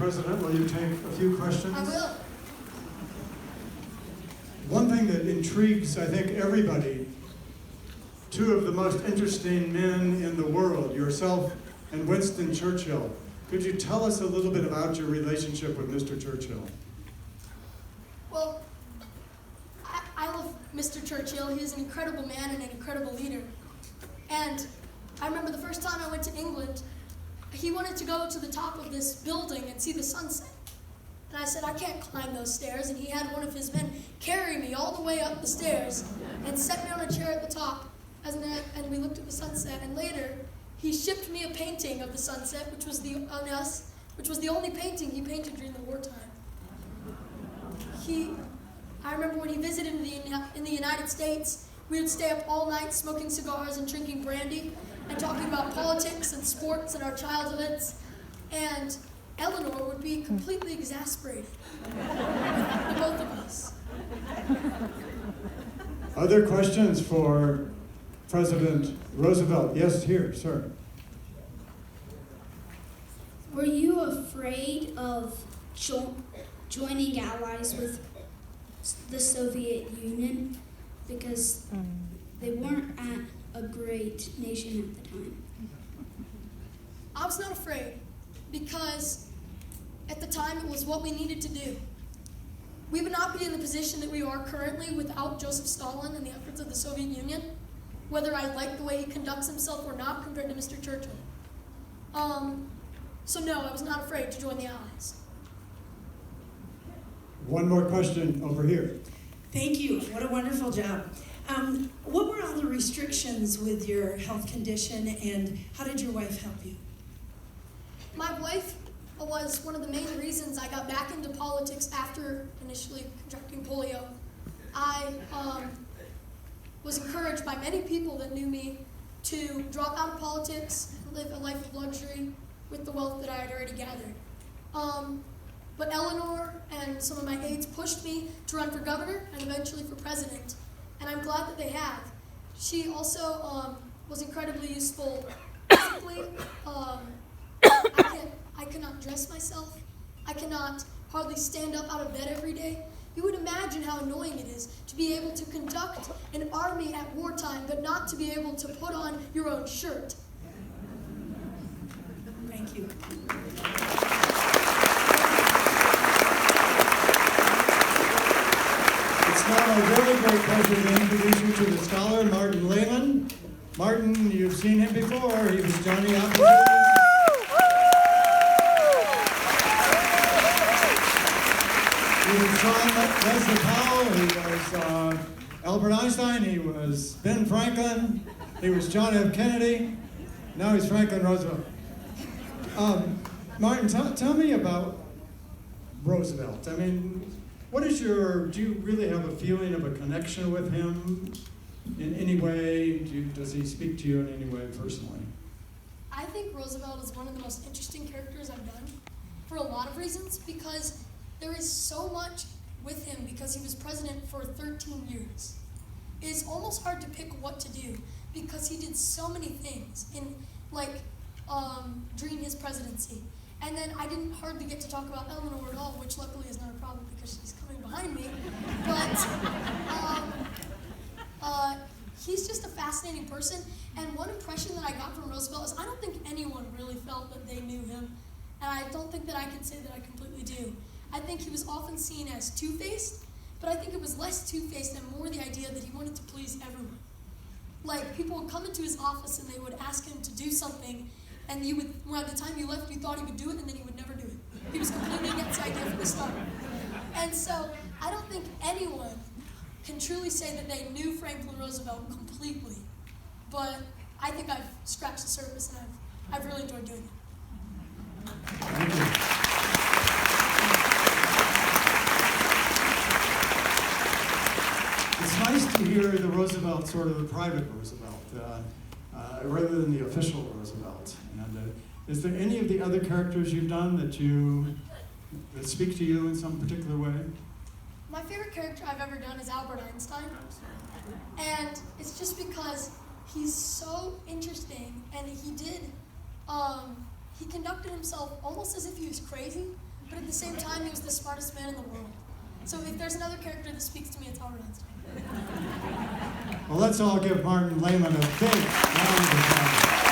President, will you take a few questions? I will. One thing that intrigues, I think, everybody, two of the most interesting men in the world, yourself and Winston Churchill. Could you tell us a little bit about your relationship with Mr. Churchill? Well, I love Mr. Churchill. He is an incredible man and an incredible leader. And I remember the first time I went to England, he wanted to go to the top of this building and see the sunset. And I said, I can't climb those stairs. And he had one of his men carry me all the way up the stairs and set me on a chair at the top. And we looked at the sunset. And later, he shipped me a painting of the sunset, which was the only painting he painted during the wartime. I remember when he visited in the United States, we would stay up all night smoking cigars and drinking brandy and talking about politics and sports and our childhoods. And Eleanor would be completely exasperated with the both of us. Other questions for President Roosevelt? Yes, here, sir. Were you afraid of joining allies with the Soviet Union because they weren't a great nation at the time? I was not afraid because at the time it was what we needed to do. We would not be in the position that we are currently without Joseph Stalin and the efforts of the Soviet Union, whether I like the way he conducts himself or not compared to Mr. Churchill. So no, I was not afraid to join the Allies. One more question over here. Thank you. What a wonderful job. What were all the restrictions with your health condition, and how did your wife help you? My wife was one of the main reasons I got back into politics after initially contracting polio. I was encouraged by many people that knew me to drop out of politics and live a life of luxury with the wealth that I had already gathered. But Eleanor and some of my aides pushed me to run for governor and eventually for president, and I'm glad that they have. She also was incredibly useful physically. I cannot dress myself. I cannot hardly stand up out of bed every day. You would imagine how annoying it is to be able to conduct an army at wartime, but not to be able to put on your own shirt. Thank you. It's now a very great pleasure to introduce you to the scholar, Martin Leyland. Martin, you've seen him before. He was Johnny Appleseed. He was John Wesley Powell. He was Albert Einstein. He was Ben Franklin. He was John F. Kennedy. Now he's Franklin Roosevelt. Martin, tell me about Roosevelt. I mean, do you really have a feeling of a connection with him in any way? Does he speak to you in any way personally? I think Roosevelt is one of the most interesting characters I've done for a lot of reasons, because there is so much with him because he was president for 13 years. It is almost hard to pick what to do because he did so many things during his presidency. And then I didn't hardly get to talk about Eleanor at all, which luckily is not a problem because she's coming behind me. But he's just a fascinating person. And one impression that I got from Roosevelt is I don't think anyone really felt that they knew him. And I don't think that I can say that I completely do. I think he was often seen as two-faced, but I think it was less two-faced and more the idea that he wanted to please everyone. Like, people would come into his office and they would ask him to do something, and by the time you left, you thought he would do it, and then he would never do it. He was completely against the idea from the start. And so, I don't think anyone can truly say that they knew Franklin Roosevelt completely, but I think I've scratched the surface, and I've really enjoyed doing it. Thank you. It's nice to hear the Roosevelt, sort of the private Roosevelt, rather than the official Roosevelt. And is there any of the other characters you've done that speak to you in some particular way? My favorite character I've ever done is Albert Einstein. And it's just because he's so interesting, and he conducted himself almost as if he was crazy, but at the same time, he was the smartest man in the world. So if there's another character that speaks to me, it's Albert Einstein. Well, let's all give Martin Lehman a big round of applause.